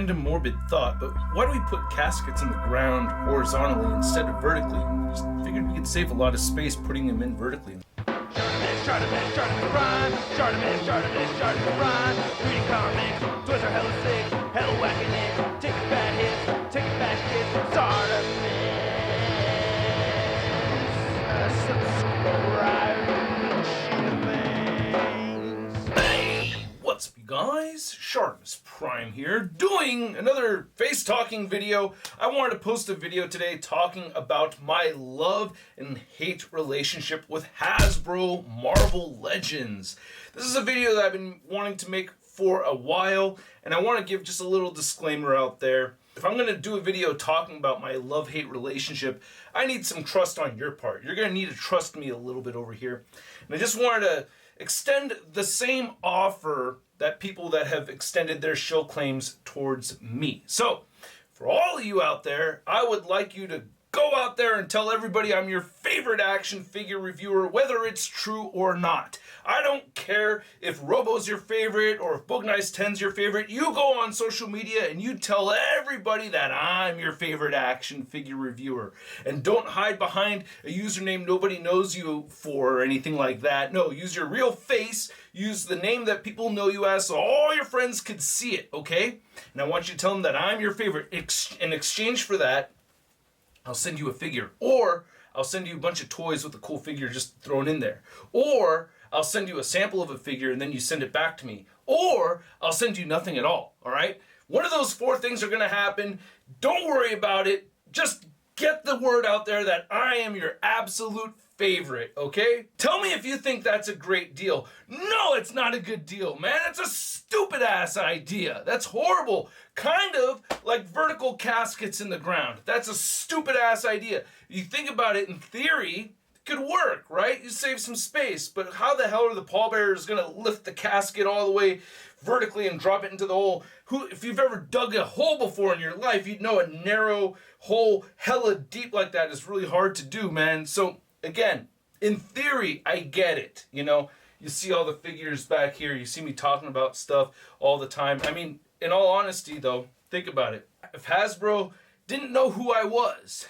random morbid thought, but why do we put caskets in the ground horizontally instead of vertically? Just figured we could save a lot of space putting them in vertically. ShartimusPrime, ShartimusPrime, reading comics, toys are hella sick, hella whacking it, taking bad hits, taking bad shit, subscribe. Hey, what's up you guys? ShartimusPrime here, doing another face-talking video. I wanted to post a video today talking about my love and hate relationship with Hasbro Marvel Legends. This is a video that I've been wanting to make for a while, and I want to give just a little disclaimer out there. If I'm going to do a video talking about my love-hate relationship, I need some trust on your part. You're going to need to trust me a little bit over here. And I just wanted to extend the same offer that people that have extended their show claims towards me. So, for all of you out there, I would like you to go out there and tell everybody I'm your favorite action figure reviewer, whether it's true or not. I don't care if Robo's your favorite or if Boognice 10's your favorite. You go on social media and you tell everybody that I'm your favorite action figure reviewer. And don't hide behind a username nobody knows you for or anything like that. No, use your real face. Use the name that people know you as so all your friends could see it, okay? And I want you to tell them that I'm your favorite. In exchange for that, I'll send you a figure, or I'll send you a bunch of toys with a cool figure just thrown in there, or I'll send you a sample of a figure and then you send it back to me, or I'll send you nothing at all, all right? One of those four things are gonna happen. Don't worry about it. Just get the word out there that I am your absolute favorite, okay? Tell me if you think that's a great deal. No, it's not a good deal, man. It's a stupid ass idea. That's horrible. Kind of like vertical caskets in the ground. That's a stupid ass idea. You think about it in theory, it could work, right? You save some space, but how the hell are the pallbearers gonna lift the casket all the way vertically and drop it into the hole? If you've ever dug a hole before in your life, you'd know a narrow hole hella deep like that is really hard to do, man. So again, in theory, I get it. You know, you see all the figures back here. You see me talking about stuff all the time. I mean, in all honesty, though, think about it. If Hasbro didn't know who I was,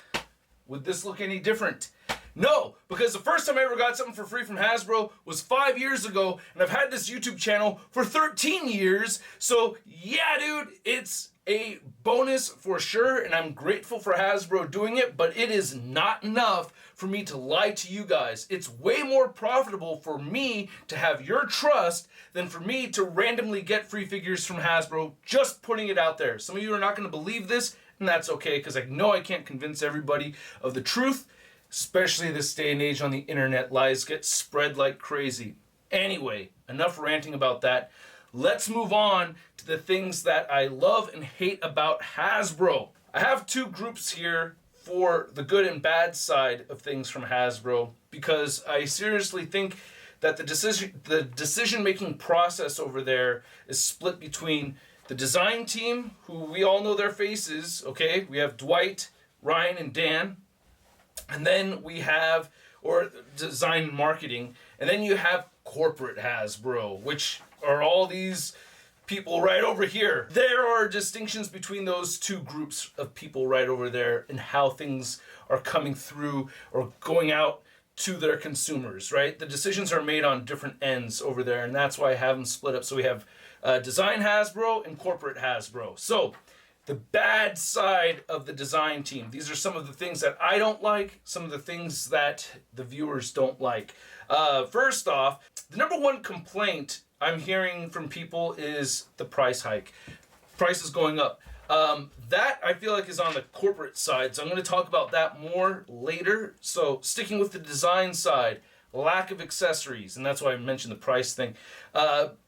would this look any different? No, because the first time I ever got something for free from Hasbro was 5 years ago, and I've had this YouTube channel for 13 years. So yeah, dude, it's a bonus for sure, and I'm grateful for Hasbro doing it, but it is not enough for me to lie to you guys. It's way more profitable for me to have your trust than for me to randomly get free figures from Hasbro, just putting it out there. Some of you are not going to believe this, and that's okay, because I know I can't convince everybody of the truth, especially this day and age on the internet. Lies get spread like crazy. Anyway, enough ranting about that. Let's move on to the things that I love and hate about Hasbro. I have two groups here for the good and bad side of things from Hasbro, because I seriously think that the decision-making process over there is split between the design team, who we all know their faces, okay? We have Dwight, Ryan, and Dan. And then we have, or design and marketing, and then you have corporate Hasbro, which are all these people right over here. There are distinctions between those two groups of people right over there and how things are coming through or going out to their consumers, right? The decisions are made on different ends over there, and that's why I have them split up. So we have design Hasbro and corporate Hasbro. So the bad side of the design team. These are some of the things that I don't like, some of the things that the viewers don't like. First off, the number one complaint I'm hearing from people is the price hike. Price is going up. That I feel like is on the corporate side, so I'm going to talk about that more later. So sticking with the design side, lack of accessories, and that's why I mentioned the price thing.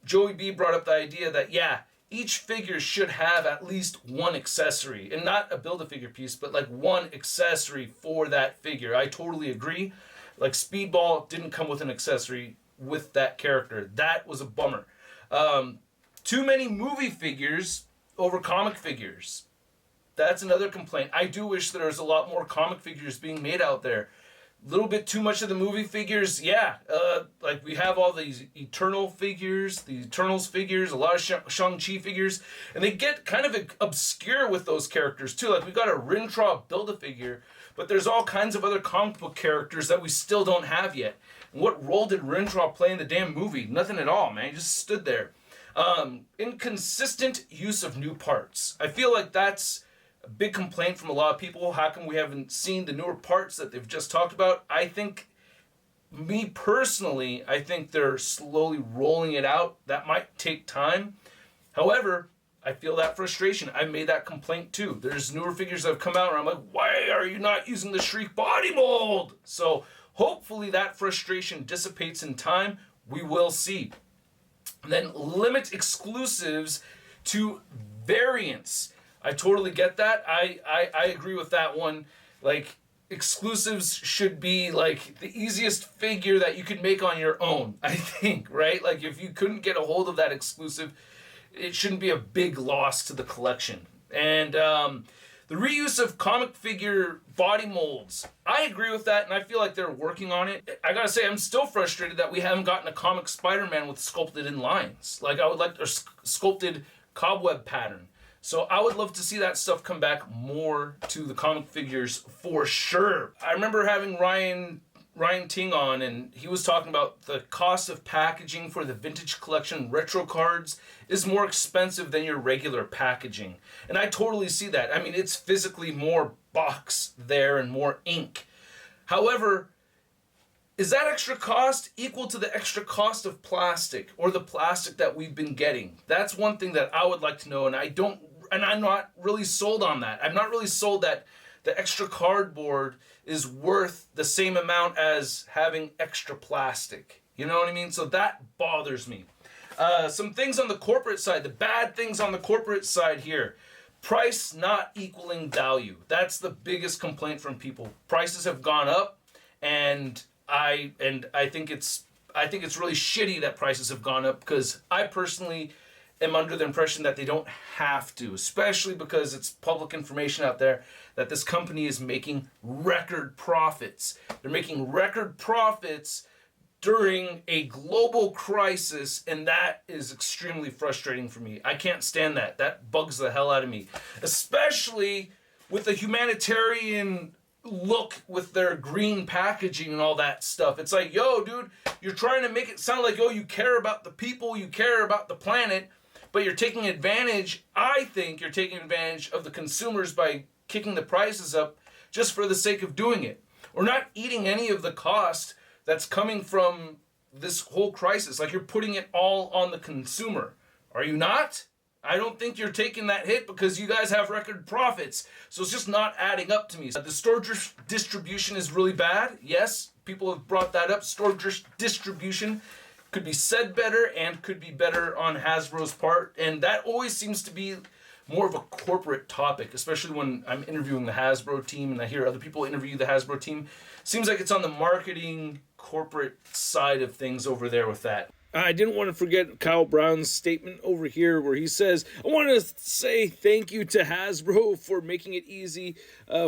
Joey B brought up the idea that, yeah, each figure should have at least one accessory, and not a Build-A-Figure piece, but like one accessory for that figure. I totally agree. Like Speedball didn't come with an accessory with that character. That was a bummer. Too many movie figures over comic figures. That's another complaint. I do wish there was a lot more comic figures being made out there. little bit too much of the movie figures, yeah. Like we have all these Eternal figures, the Eternals figures, a lot of Shang-Chi figures, and they get kind of obscure with those characters too. Like we got a Rintrah Build-A-Figure, but there's all kinds of other comic book characters that we still don't have yet. And what role did Rintrah play in the damn movie? Nothing at all, man. He just stood there. Inconsistent use of new parts. I feel like that's a big complaint from a lot of people. How come we haven't seen the newer parts that they've just talked about? I think, me personally, I think they're slowly rolling it out. That might take time. However, I feel that frustration. I made that complaint too. There's newer figures that have come out and I'm like, why are you not using the Shriek body mold? So hopefully that frustration dissipates in time. We will see. And then limit exclusives to variants. I totally get that. I agree with that one. Like, exclusives should be like the easiest figure that you could make on your own, I think, right? Like if you couldn't get a hold of that exclusive, it shouldn't be a big loss to the collection. And the reuse of comic figure body molds, I agree with that, and I feel like they're working on it. I gotta say, I'm still frustrated that we haven't gotten a comic Spider-Man with sculpted in lines. Like I would like a sculpted cobweb pattern. So I would love to see that stuff come back more to the comic figures for sure. I remember having Ryan Ting on, and he was talking about the cost of packaging for the vintage collection retro cards is more expensive than your regular packaging. And I totally see that. I mean, it's physically more box there and more ink. However, is that extra cost equal to the extra cost of plastic or the plastic that we've been getting? That's one thing that I would like to know, and I'm not really sold on that. I'm not really sold that the extra cardboard is worth the same amount as having extra plastic. You know what I mean? So that bothers me. Some things on the corporate side, the bad things on the corporate side here. Price not equaling value. That's the biggest complaint from people. Prices have gone up, and I think it's really shitty that prices have gone up, because I personally am under the impression that they don't have to, especially because it's public information out there that this company is making record profits. They're making record profits during a global crisis, and that is extremely frustrating for me. I can't stand that. That bugs the hell out of me, especially with the humanitarian look with their green packaging and all that stuff. It's like, yo, dude, you're trying to make it sound like, oh, you care about the people, you care about the planet, but you're taking advantage, I think you're taking advantage of the consumers by kicking the prices up just for the sake of doing it. Or not eating any of the cost that's coming from this whole crisis. Like, you're putting it all on the consumer. Are you not? I don't think you're taking that hit because you guys have record profits. So it's just not adding up to me. The store distribution is really bad. Yes, people have brought that up. Store distribution could be said better and could be better on Hasbro's part. And that always seems to be more of a corporate topic, especially when I'm interviewing the Hasbro team and I hear other people interview the Hasbro team. Seems like it's on the marketing corporate side of things over there with that. I didn't want to forget Kyle Brown's statement over here where he says, I want to say thank you to Hasbro for making it easy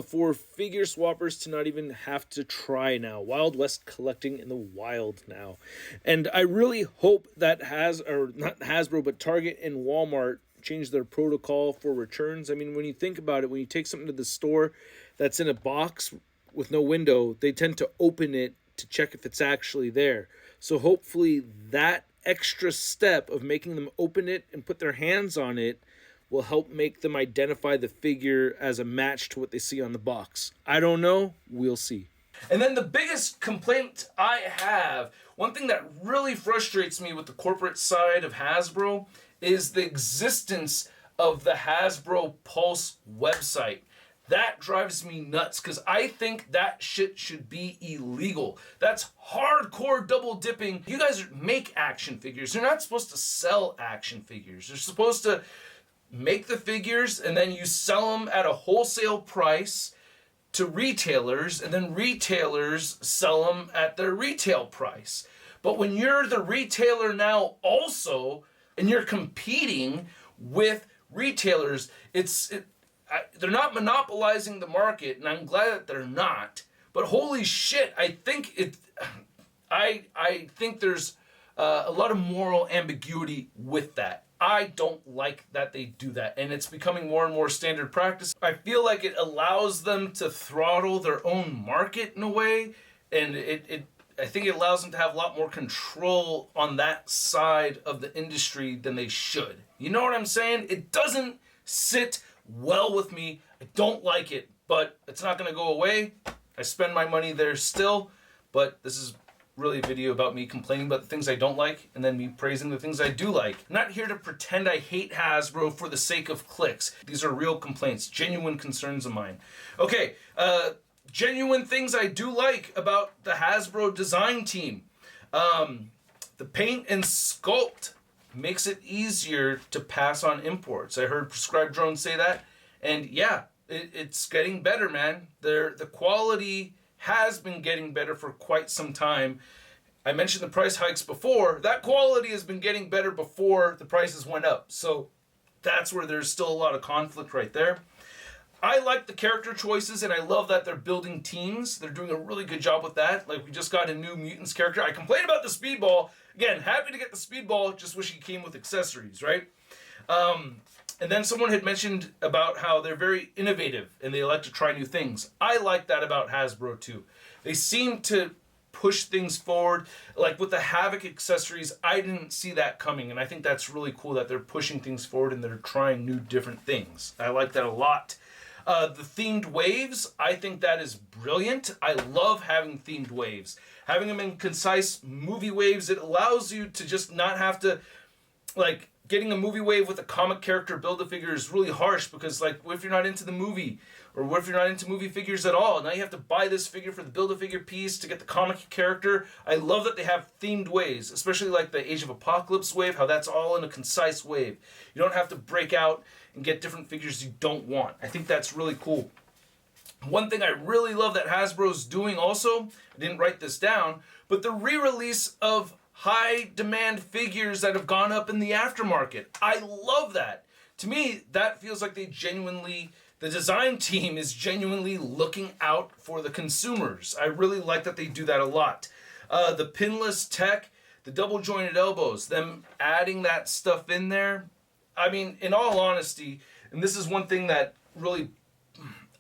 for figure swappers to not even have to try now. Wild West collecting in the wild now. And I really hope that not Hasbro, but Target and Walmart change their protocol for returns. I mean, when you think about it, when you take something to the store that's in a box with no window, they tend to open it to check if it's actually there. So hopefully that extra step of making them open it and put their hands on it will help make them identify the figure as a match to what they see on the box. I don't know. We'll see. And then the biggest complaint I have, one thing that really frustrates me with the corporate side of Hasbro is the existence of the Hasbro Pulse website. That drives me nuts because I think that shit should be illegal. That's hardcore double dipping. You guys make action figures. You're not supposed to sell action figures. You're supposed to make the figures and then you sell them at a wholesale price to retailers, and then retailers sell them at their retail price. But when you're the retailer now also, and you're competing with retailers, they're not monopolizing the market, and I'm glad that they're not, But holy shit, I think there's a lot of moral ambiguity with that. I don't like that they do that, and it's becoming more and more standard practice. I feel like it allows them to throttle their own market in a way, and I think it allows them to have a lot more control on that side of the industry than they should. You know what I'm saying? It doesn't sit well with me. I don't like it, but it's not going to go away. I spend my money there still, but this is really a video about me complaining about the things I don't like and then me praising the things I do like. I'm not here to pretend I hate Hasbro for the sake of clicks. These are real complaints, genuine concerns of mine. Okay, genuine things I do like about the Hasbro design team. The paint and sculpt makes it easier to pass on imports. I heard Prescribed Drones say that, and yeah, it's getting better, man. The quality has been getting better for quite some time. I mentioned the price hikes before. That quality has been getting better before the prices went up. So that's where there's still a lot of conflict right there. I like the character choices, and I love that they're building teams. They're doing a really good job with that. Like, we just got a new Mutants character. I complained about the Speedball. Again, happy to get the Speedball, just wish he came with accessories, right? And then someone had mentioned about how they're very innovative and they like to try new things. I like that about Hasbro too. They seem to push things forward. Like with the Havoc accessories, I didn't see that coming, and I think that's really cool that they're pushing things forward and they're trying new different things. I like that a lot. The themed waves, I think that is brilliant. I love having themed waves. Having them in concise movie waves, it allows you to just not have to, like, getting a movie wave with a comic character Build-A-Figure is really harsh because, like, what if you're not into the movie? Or what if you're not into movie figures at all? Now you have to buy this figure for the Build-A-Figure piece to get the comic character. I love that they have themed waves, especially like the Age of Apocalypse wave, how that's all in a concise wave. You don't have to break out and get different figures you don't want. I think that's really cool. One thing I really love that Hasbro's doing also, I didn't write this down, but the re-release of high demand figures that have gone up in the aftermarket. I love that. To me, that feels like the design team is genuinely looking out for the consumers. I really like that they do that a lot. The pinless tech, the double jointed elbows, them adding that stuff in there. I mean, in all honesty, and this is one thing that really,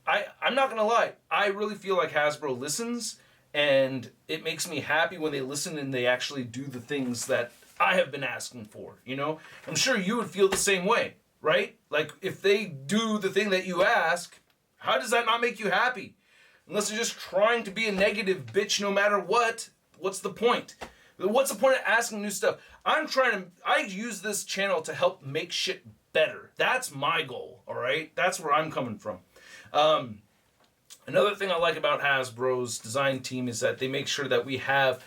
I'm not gonna lie, I really feel like Hasbro listens. And it makes me happy when they listen and they actually do the things that I have been asking for, you know? I'm sure you would feel the same way, right? Like, if they do the thing that you ask, how does that not make you happy? Unless they're just trying to be a negative bitch no matter what, what's the point? What's the point of asking new stuff? I use this channel to help make shit better. That's my goal, all right? That's where I'm coming from. Another thing I like about Hasbro's design team is that they make sure that we have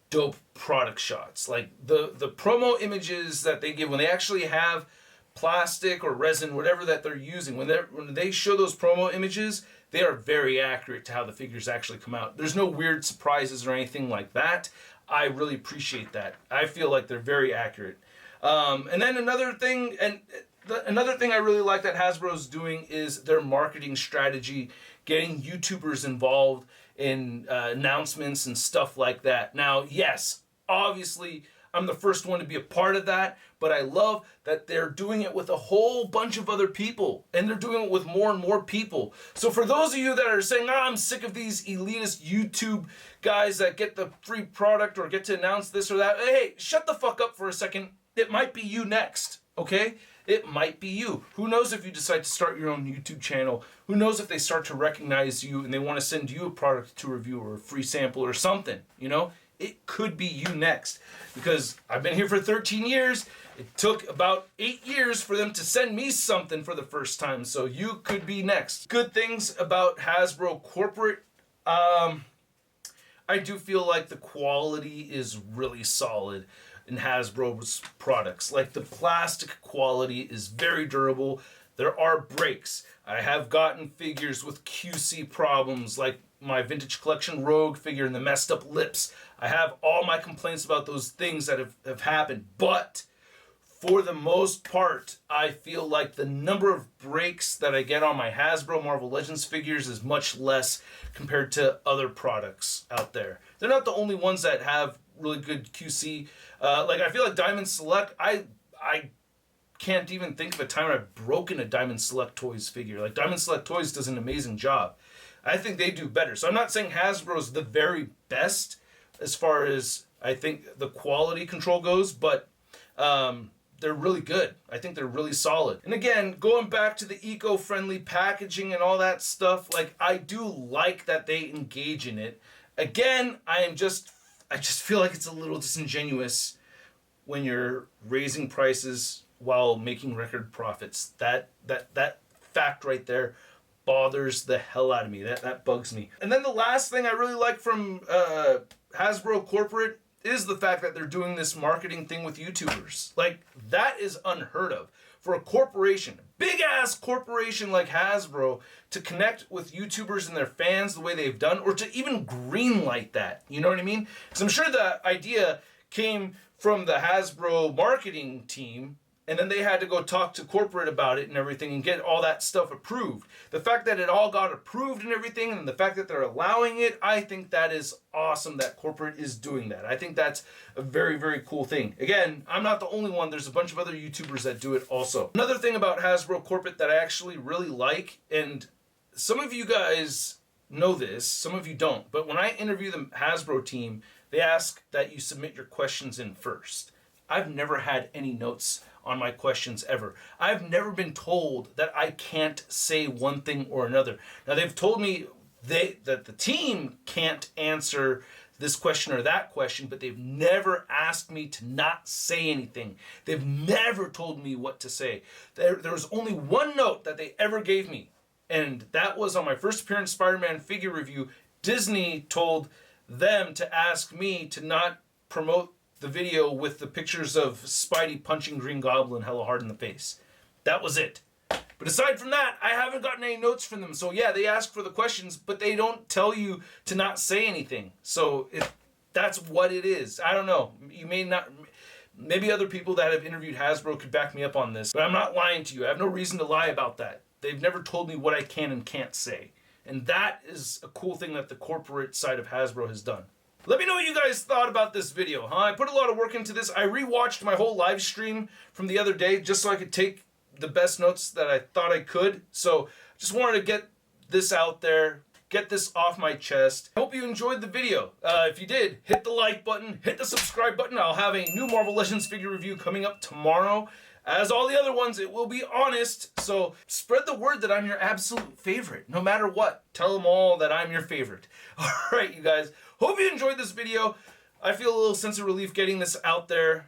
dope product shots. Like the promo images that they give, when they actually have plastic or resin, whatever that they're using, when they show those promo images, they are very accurate to how the figures actually come out. There's no weird surprises or anything like that. I really appreciate that. I feel like they're very accurate. And then another thing I really like that Hasbro's doing is their marketing strategy, getting YouTubers involved in announcements and stuff like that. Now, yes, obviously, I'm the first one to be a part of that, but I love that they're doing it with a whole bunch of other people, and they're doing it with more and more people. So for those of you that are saying, I'm sick of these elitist YouTube guys that get the free product or get to announce this or that, hey, shut the fuck up for a second. It might be you next, okay? It might be you. Who knows if you decide to start your own YouTube channel? Who knows if they start to recognize you and they want to send you a product to review or a free sample or something, you know? It could be you next. Because I've been here for 13 years. It took about 8 years for them to send me something for the first time. So you could be next. Good things about Hasbro Corporate. I do feel like the quality is really solid in Hasbro's products. Like, the plastic quality is very durable. There are breaks. I have gotten figures with QC problems, like my Vintage Collection Rogue figure and the messed up lips. I have all my complaints about those things that have happened. But for the most part, I feel like the number of breaks that I get on my Hasbro Marvel Legends figures is much less compared to other products out there. They're not the only ones that have really good QC. Like, I feel like Diamond Select, I can't even think of a time I've broken a Diamond Select Toys figure. Like, Diamond Select Toys does an amazing job. I think they do better. So I'm not saying Hasbro's the very best as far as I think the quality control goes, but they're really good. I think they're really solid. And again, going back to the eco-friendly packaging and all that stuff, like, I do like that they engage in it. Again, I just feel like it's a little disingenuous when you're raising prices while making record profits. That fact right there bothers the hell out of me. That bugs me. And then the last thing I really like from Hasbro Corporate is the fact that they're doing this marketing thing with YouTubers. Like, that is unheard of. For a corporation, big ass corporation like Hasbro, to connect with YouTubers and their fans the way they've done, or to even greenlight that. You know what I mean? Because I'm sure the idea came from the Hasbro marketing team, and then they had to go talk to corporate about it and everything and get all that stuff approved. The fact that it all got approved and everything, and the fact that they're allowing it, I think that is awesome that corporate is doing that. I think that's a very, very cool thing. Again, I'm not the only one. There's a bunch of other YouTubers that do it also. Another thing about Hasbro Corporate that I actually really like, and some of you guys know this, some of you don't, but when I interview the Hasbro team, they ask that you submit your questions in first. I've never had any notes on my questions ever. I've never been told that I can't say one thing or another. Now, they've told me that the team can't answer this question or that question, but they've never asked me to not say anything. They've never told me what to say. There was only one note that they ever gave me, and that was on my first appearance Spider-Man figure review. Disney told them to ask me to not promote the video with the pictures of Spidey punching Green Goblin hella hard in the face. That was it. But aside from that, I haven't gotten any notes from them. So yeah, they ask for the questions, but they don't tell you to not say anything. So that's what it is. I don't know. You may not... Maybe other people that have interviewed Hasbro could back me up on this, but I'm not lying to you. I have no reason to lie about that. They've never told me what I can and can't say. And that is a cool thing that the corporate side of Hasbro has done. Let me know what you guys thought about this video, huh? I put a lot of work into this. I rewatched my whole live stream from the other day just so I could take the best notes that I thought I could. So just wanted to get this out there, get this off my chest. I hope you enjoyed the video. If you did, hit the like button, hit the subscribe button. I'll have a new Marvel Legends figure review coming up tomorrow. As all the other ones, it will be honest. So spread the word that I'm your absolute favorite. No matter what, tell them all that I'm your favorite. All right, you guys. Hope you enjoyed this video. I feel a little sense of relief getting this out there.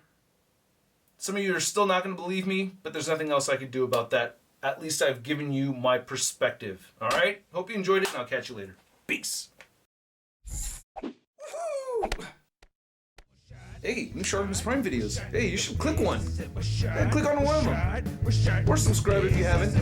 Some of you are still not going to believe me, but there's nothing else I could do about that. At least I've given you my perspective. All right? Hope you enjoyed it, and I'll catch you later. Peace. Woo! Hey, new ShartimusPrime videos. Hey, you should click one. Yeah, click on one of them. Or subscribe if you haven't.